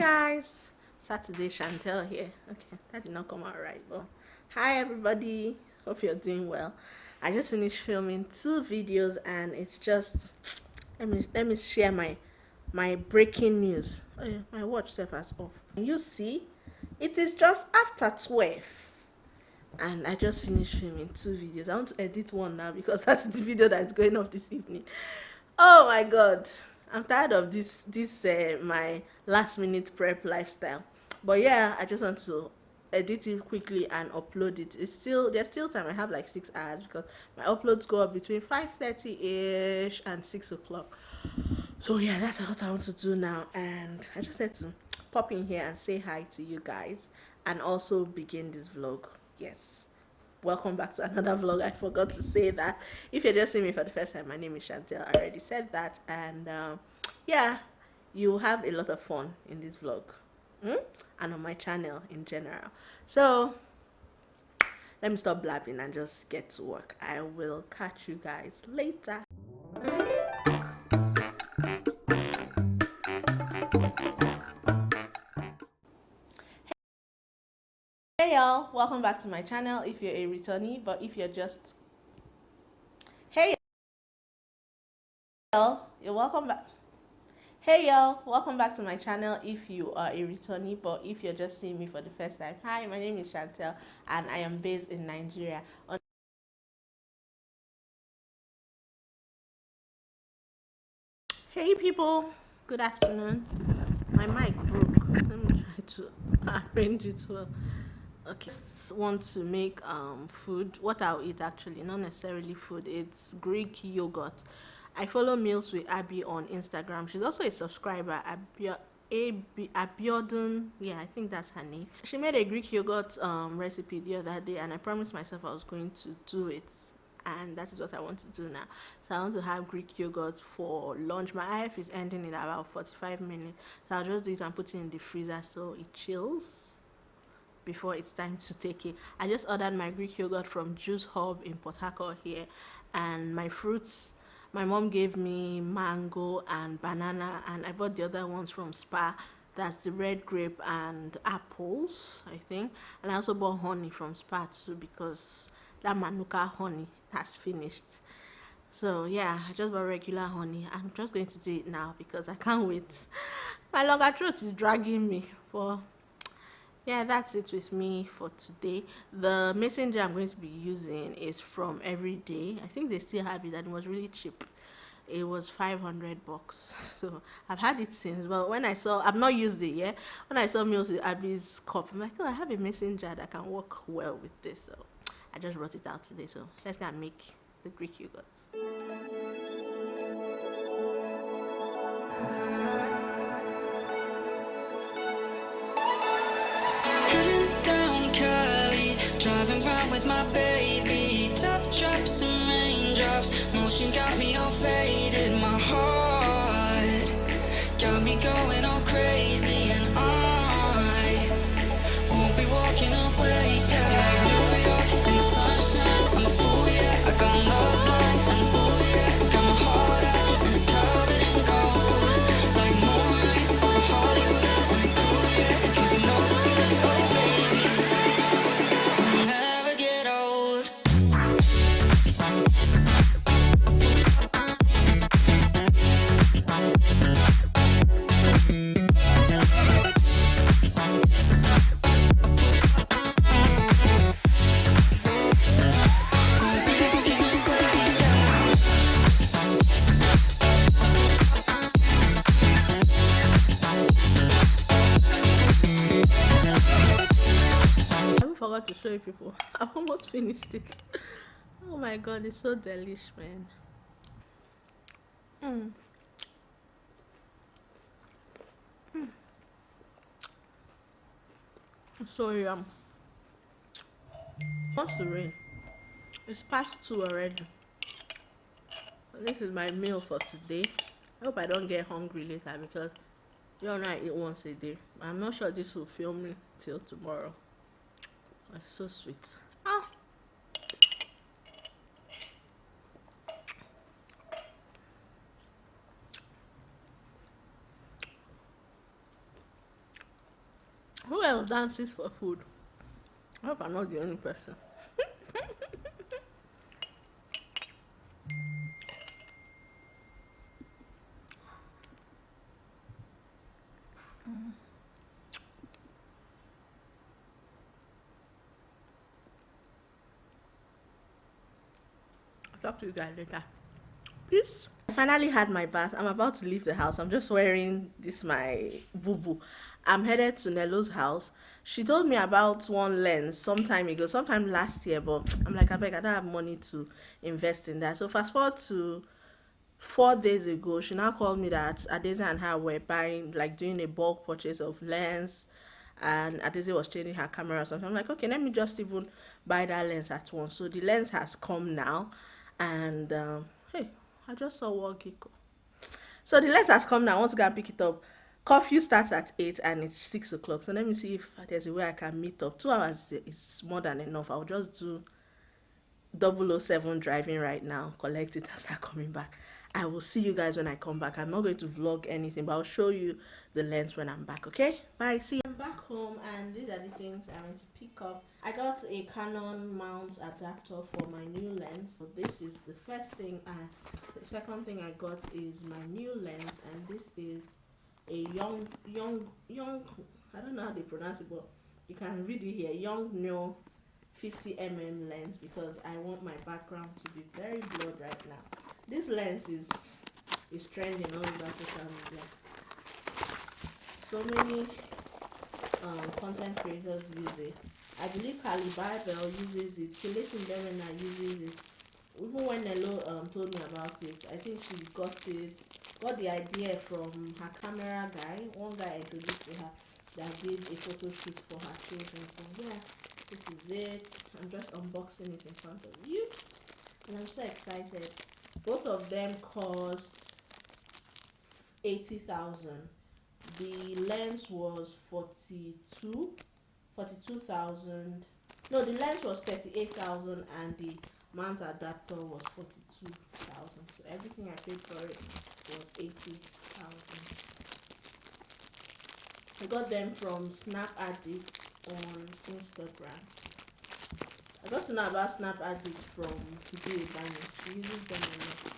guys, Saturday Chantel here. Okay, that did not come out right, but hi everybody, hope you're doing well. I just finished filming 2 videos and it's just let me share my breaking news. Oh yeah, my watch self has off. You see, it is just after 12 and I just finished filming 2 videos. I want to edit one now because that's the video that is going off this evening. Oh my god, I'm tired of this my last minute prep lifestyle. But yeah, I just want to edit it quickly and upload it. There's still time. I have like 6 hours because my uploads go up between 5:30 ish and 6 o'clock. So yeah, that's what I want to do now, and I just had to pop in here and say hi to you guys and also begin this vlog. Yes, welcome back to another vlog. I forgot to say that. If you're just seeing me for the first time, my name is Chantel. I already said that, and yeah, you have a lot of fun in this vlog, and on my channel in general. So let me stop blabbing and just get to work. I will catch you guys later. Hey y'all, welcome back to my channel if you're a returnee, but if you're just hey y'all, you're welcome back. Hey y'all, welcome back to my channel if you are a returnee, but if you're just seeing me for the first time, hi, my name is Chantel and I am based in Nigeria. Hey people, good afternoon. My mic broke. Let me try to arrange it well. Okay, want to make food. What I'll eat actually, not necessarily food. It's Greek yogurt. I follow Meals with Abby on Instagram. She's also a subscriber. Abiodun, yeah, I think that's her name. She made a Greek yogurt recipe the other day, and I promised myself I was going to do it, and that is what I want to do now. So I want to have Greek yogurt for lunch. My IF is ending in about 45 minutes, so I'll just do it and put it in the freezer so it chills before it's time to take it. I just ordered my Greek yogurt from Juice Hub in Port Harcourt here, and my fruits, my mom gave me mango and banana, and I bought the other ones from Spa. That's the red grape and apples, I think. And I also bought honey from Spa too because that Manuka honey has finished. So yeah, I just bought regular honey. I'm just going to do it now because I can't wait. My longer throat is dragging me. For yeah, that's it with me for today. The messenger I'm going to be using is from Everyday. I think they still have it and it was really cheap. It was $500. So I've had it since. But when I've not used it yet. When I saw Meals with Abby's cup, I'm like, oh, I have a messenger that can work well with this. So I just brought it out today. So let's go and make the Greek yogurts. Driving round with my baby, top drops and raindrops, motion got me all faded, my heart got me going all crazy, and I won't be walking away, yeah. New York in the sunshine, I'm a fool, yeah. I got love blind and ooh, yeah. Got my heart out and it's covered in gold, like moonlight over Hollywood, and it's cool, yeah, cause you know it's good, oh baby. To show you people, I've almost finished it. Oh my god, it's so delish, man. So yum. What's the rain? It's past 2 already. This is my meal for today. I hope I don't get hungry later because you know I eat once a day. I'm not sure this will film me till tomorrow. It's so sweet. Ah. Who else dances for food? I hope I'm not the only person. I'll talk to you guys later. Peace. I finally had my bath. I'm about to leave the house. I'm just wearing this my boo-boo. I'm headed to Nello's house. She told me about one lens sometime ago, sometime last year, but I'm like, I beg, I don't have money to invest in that. So fast forward to 4 days ago, she now called me that Adese and her were buying, like doing a bulk purchase of lens, and Adese was changing her camera or something. I'm like, okay, let me just even buy that lens at once. So the lens has come now, and hey, I just saw one gecko. So the lens has come now. I want to go and pick it up. Curfew starts at 8 and it's 6 o'clock. So let me see if there's a way I can meet up. 2 hours is more than enough. I'll just do 007 driving right now, collect it and start coming back. I will see you guys when I come back. I'm not going to vlog anything, but I'll show you the lens when I'm back, okay? Bye, see you. I'm back home and these are the things I went to pick up. I got a Canon mount adapter for my new lens. So this is the first thing, and the second thing I got is my new lens, and this is a young, I don't know how they pronounce it, but you can read it here, Yongnuo 50mm lens, because I want my background to be very blurred right now. This lens is trending all over social media. So many content creators use it. I believe Kali Bible uses it. Kelechi Ndemena uses it. Even when Nello told me about it, I think she got the idea from her camera guy. One guy introduced to her that did a photo shoot for her children. So yeah, this is it. I'm just unboxing it in front of you, and I'm so excited. Both of them cost 80,000. The lens was 42,000. No, the lens was 38,000 and the mount adapter was 42,000. So everything I paid for it was 80,000. I got them from Snap Addict on Instagram. I got to know about Snap Addict from Kidi Ibani. She uses them a lot.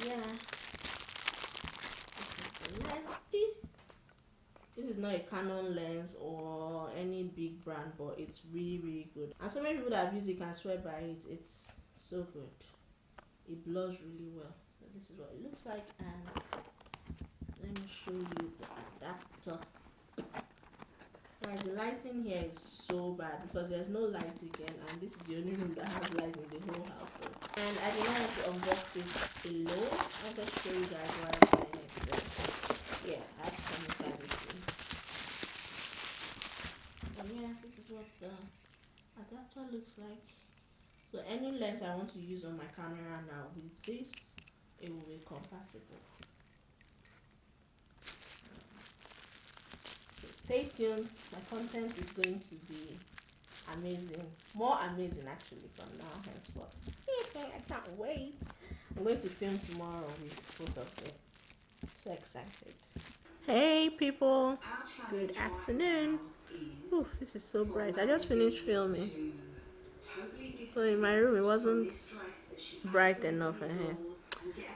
Yeah. This is the lens. This is not a Canon lens or any big brand, but it's really good. And so many people that have used it can swear by it. It's so good. It blurs really well. So this is what it looks like, and let me show you the adapter. Guys, the lighting here is so bad because there's no light again, and this is the only room that has light in the whole house. And I did not want to unbox it alone. I'll just show you guys what I'm doing it. So yeah, I had to come inside this room. And yeah, this is what the adapter looks like. So any lens I want to use on my camera now with this, it will be compatible. Stay tuned. My content is going to be amazing, more amazing actually from now henceforth. I can't wait. I'm going to film tomorrow with both of them. So excited. Hey people, good afternoon. Ooh, this is so bright. I just finished filming. So in my room it wasn't bright enough in here.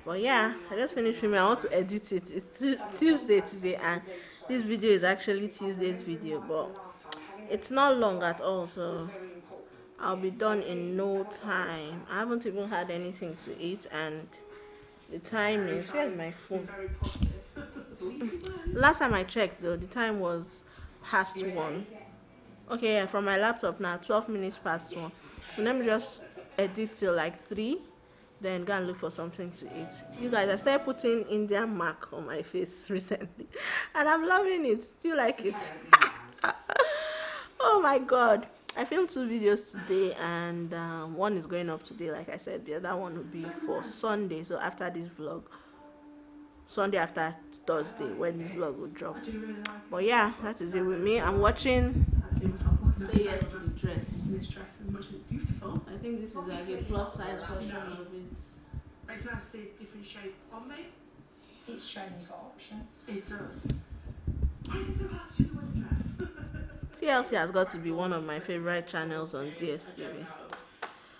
But yeah, I just finished filming. I want to edit it. It's Tuesday today, and this video is actually Tuesday's video, but it's not long at all, so I'll be done in no time. I haven't even had anything to eat, and the time is, where's my phone? Last time I checked though, the time was past 1. Okay, yeah, from my laptop now, 12 minutes past 1. So let me just edit till like 3. Then go and look for something to eat. You guys, I started putting Indian mark on my face recently, and I'm loving it. Do you like it? Oh my god, I filmed 2 videos today, and one is going up today, like I said. The other one will be for Sunday, so after this vlog, Sunday after Thursday, when this vlog will drop. But yeah, that is it with me. I'm watching Say Yes to the Dress. This dress is much beautiful. I think this is like a plus size version of it. It's nice to see a different shape on me. It's showing you got option. It does. Why is it so hard to do the dress? TLC has got to be one of my favorite channels on DSTV.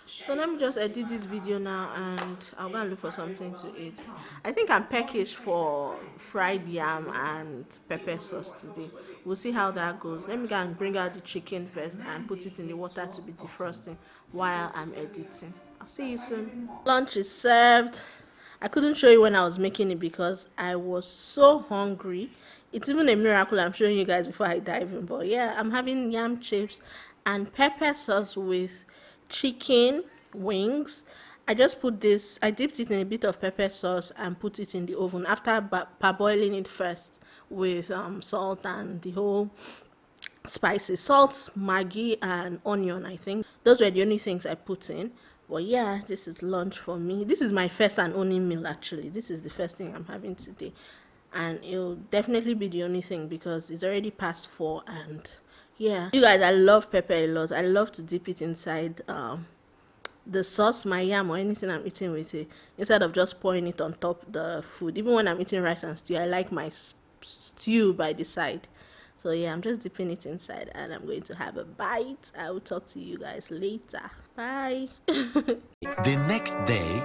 So let me just edit this video now and I'll go and look for something to eat. I think I'm packaged for fried yam and pepper sauce today. We'll see how that goes. Let me go and bring out the chicken first and put it in the water to be defrosting while I'm editing. I'll see you soon. Lunch is served. I couldn't show you when I was making it because I was so hungry. It's even a miracle I'm showing you guys before I dive in. But yeah, I'm having yam chips and pepper sauce with chicken wings. I just put this, I dipped it in a bit of pepper sauce and put it in the oven after parboiling it first with salt and the whole spices, salt, maggi and onion. I think those were the only things I put in. But yeah, this is lunch for me. This is my first and only meal actually. This is the first thing I'm having today, and it'll definitely be the only thing because it's already past 4. And yeah, you guys, I love pepper a lot. I love to dip it inside the sauce, my yam or anything I'm eating with it, instead of just pouring it on top the food. Even when I'm eating rice and stew, I like my stew by the side. So yeah, I'm just dipping it inside and I'm going to have a bite. I will talk to you guys later. Bye. The next day.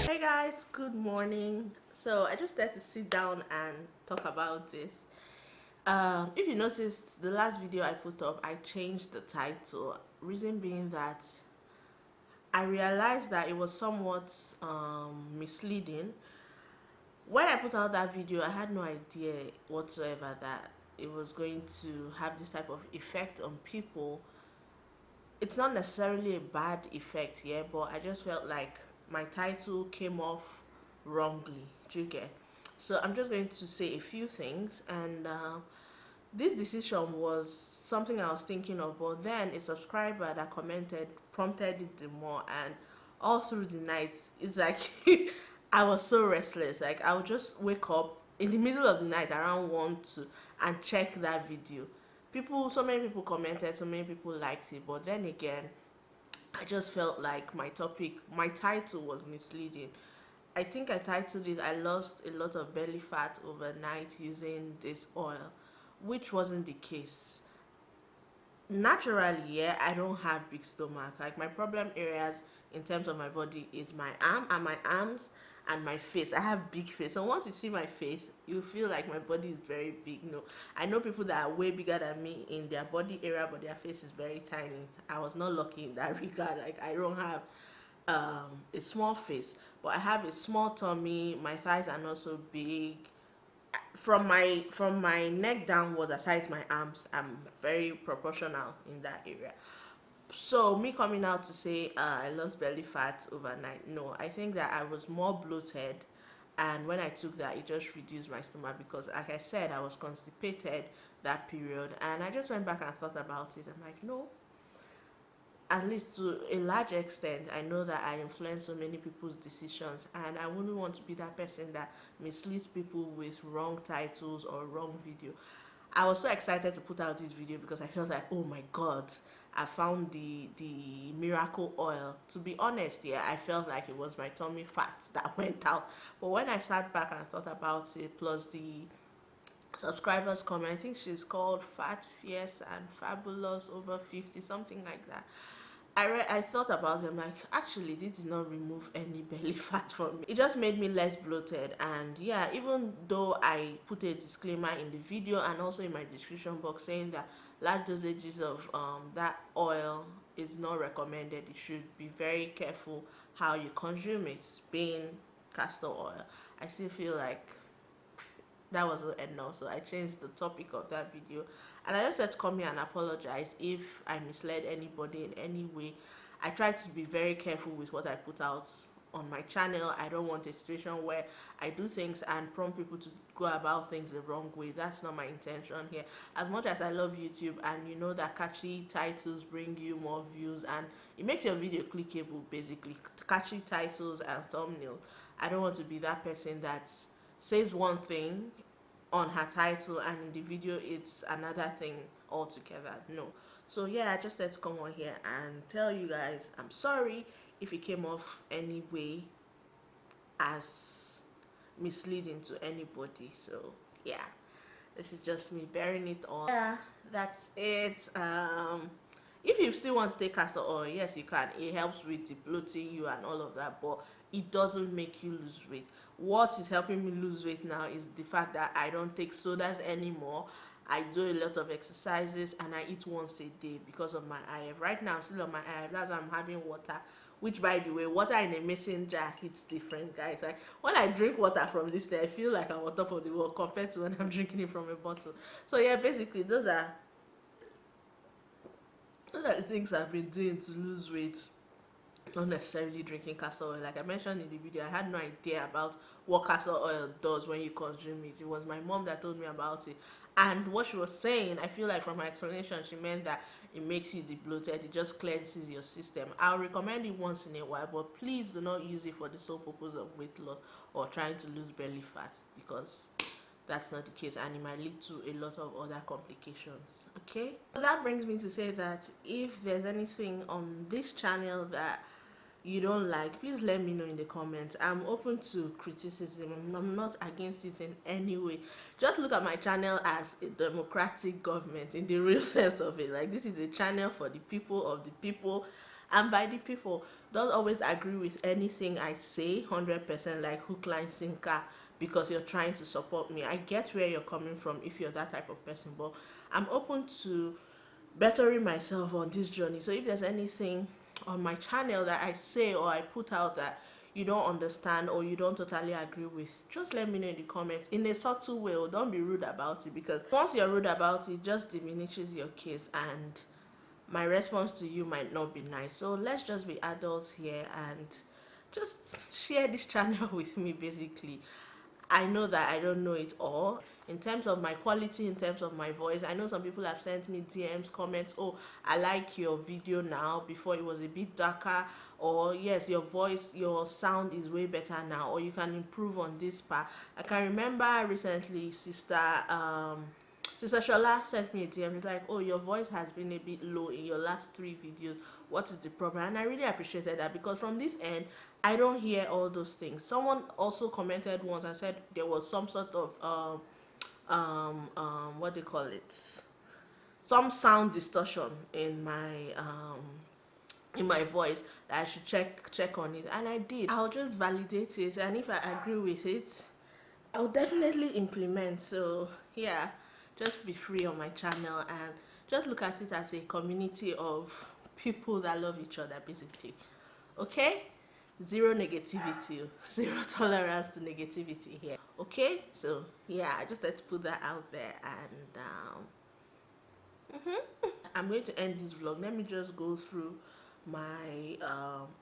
Hey guys, good morning. So I just had to sit down and talk about this. If you noticed, the last video I put up, I changed the title. Reason being that I realized that it was somewhat misleading. When I put out that video, I had no idea whatsoever that it was going to have this type of effect on people. It's not necessarily a bad effect, yeah, but I just felt like my title came off wrongly. Do you get? So I'm just going to say a few things, and this decision was something I was thinking of, but then a subscriber that commented prompted it the more, and all through the night it's like I was so restless. Like I would just wake up in the middle of the night around 1, 2 and check that video. So many people commented, so many people liked it, but then again I just felt like my title was misleading. I think I titled it, I lost a lot of belly fat overnight using this oil, which wasn't the case. Naturally, yeah, I don't have big stomach. Like my problem areas in terms of my body is my arms and my face. I have big face, so once you see my face you feel like my body is very big. No, I know people that are way bigger than me in their body area, but their face is very tiny. I was not lucky in that regard. Like I don't have a small face, but I have a small tummy. My thighs are not so big. From my neck downwards, aside my arms, I'm very proportional in that area. So me coming out to say I lost belly fat overnight, no, I think that I was more bloated, and when I took that it just reduced my stomach because, like I said, I was constipated that period. And I just went back and thought about it. I'm like, no, at least to a large extent I know that I influence so many people's decisions, and I wouldn't want to be that person that misleads people with wrong titles or wrong video. I was so excited to put out this video because I felt like, oh my god, I found the miracle oil. To be honest, yeah, I felt like it was my tummy fat that went out. But when I sat back and thought about it, plus the subscribers comment, I think she's called Fat, Fierce and Fabulous over 50, something like that. I thought about it. I'm like, actually this did not remove any belly fat from me. It just made me less bloated. And yeah, even though I put a disclaimer in the video and also in my description box saying that large dosages of that oil is not recommended, you should be very careful how you consume it, being castor oil, I still feel like that wasn't enough. So I changed the topic of that video, and I just had to come here and apologize if I misled anybody in any way. I tried to be very careful with what I put out on my channel. I don't want a situation where I do things and prompt people to go about things the wrong way. That's not my intention here. As much as I love YouTube and you know that catchy titles bring you more views and it makes your video clickable, basically catchy titles and thumbnail, I don't want to be that person that says one thing on her title and in the video it's another thing altogether. No. So yeah, I just had to come on here and tell you guys I'm sorry if it came off any way as misleading to anybody. So yeah, this is just me bearing it on. Yeah, that's it. If you still want to take castor oil, yes you can. It helps with debloating you and all of that, but it doesn't make you lose weight. What is helping me lose weight now is the fact that I don't take sodas anymore. I do a lot of exercises and I eat once a day because of my IF. Right now I'm still on my IF. That's why I'm having water, which by the way, water in a mason jar hits different, guys. Like when I drink water from this thing, I feel like I'm on top of the world compared to when I'm drinking it from a bottle. So yeah, basically those are the things I've been doing to lose weight. Not necessarily drinking castor oil. Like I mentioned in the video, I had no idea about what castor oil does when you consume it. It was my mom that told me about it, and what she was saying, I feel like from her explanation, she meant that it makes you debloated, it just cleanses your system. I'll recommend it once in a while, but please do not use it for the sole purpose of weight loss or trying to lose belly fat, because that's not the case and it might lead to a lot of other complications. Okay, so that brings me to say that if there's anything on this channel that you don't like, please let me know in the comments. I'm open to criticism. I'm not against it in any way. Just look at my channel as a democratic government in the real sense of it. Like, this is a channel for the people, of the people, and by the people. Don't always agree with anything I say 100% like hook, line, sinker because you're trying to support me. I get where you're coming from if you're that type of person, but I'm open to bettering myself on this journey. So if there's anything on my channel that I say or I put out that you don't understand or you don't totally agree with, just let me know in the comments in a subtle way. Or don't be rude about it, because once you're rude about it, just diminishes your case and my response to you might not be nice. So let's just be adults here and just share this channel with me. Basically, I know that I don't know it all in terms of my quality, in terms of my voice. I know some people have sent me DMs, comments, oh, I like your video now, before it was a bit darker, or yes, your voice, your sound is way better now, or you can improve on this part. I can remember recently Sister Shola sent me a DM. It's like, oh, your voice has been a bit low in your last 3 videos. What is the problem? And I really appreciated that, because from this end, I don't hear all those things. Someone also commented once and said there was some sort of what they call it, some sound distortion in my voice, that I should check on it, and I did. I'll just validate it, and if I agree with it, I'll definitely implement. So yeah, just be free on my channel and just look at it as a community of people that love each other, basically. Okay, zero negativity, zero tolerance to negativity here. Okay, so yeah, I just had to put that out there. And I'm going to end this vlog. Let me just go through my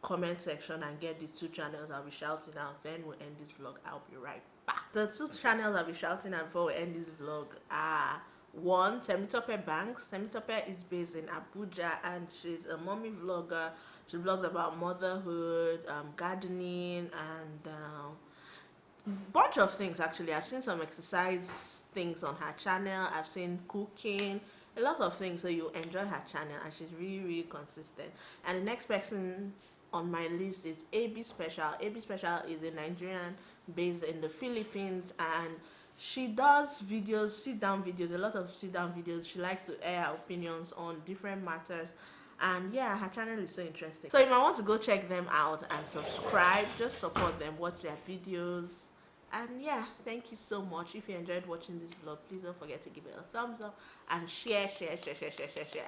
comment section and get the 2 channels I'll be shouting out, then we'll end this vlog. I'll be right back. The 2 channels I'll be shouting out before we end this vlog are: 1, Temitope Banks. Temitope is based in Abuja and she's a mommy vlogger. She vlogs about motherhood, gardening, and bunch of things. Actually, I've seen some exercise things on her channel. I've seen cooking, a lot of things. So you enjoy her channel, and she's really consistent. And the next person on my list is AB Special. AB Special is a Nigerian based in the Philippines, and she does videos, sit down videos, a lot of sit down videos. She likes to air her opinions on different matters, and yeah, her channel is so interesting. So you might want to go check them out and subscribe. Just support them, watch their videos. And yeah, thank you so much. If you enjoyed watching this vlog, please don't forget to give it a thumbs up and share. I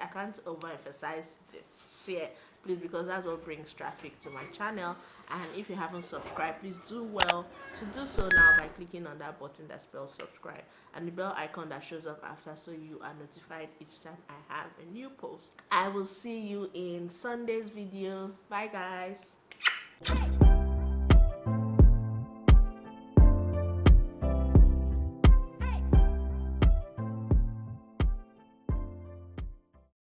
can't overemphasize this. Share, please, because that's what brings traffic to my channel. And if you haven't subscribed, please do well to do so now by clicking on that button that spells subscribe and the bell icon that shows up after, so you are notified each time I have a new post. I will see you in Sunday's video. Bye guys.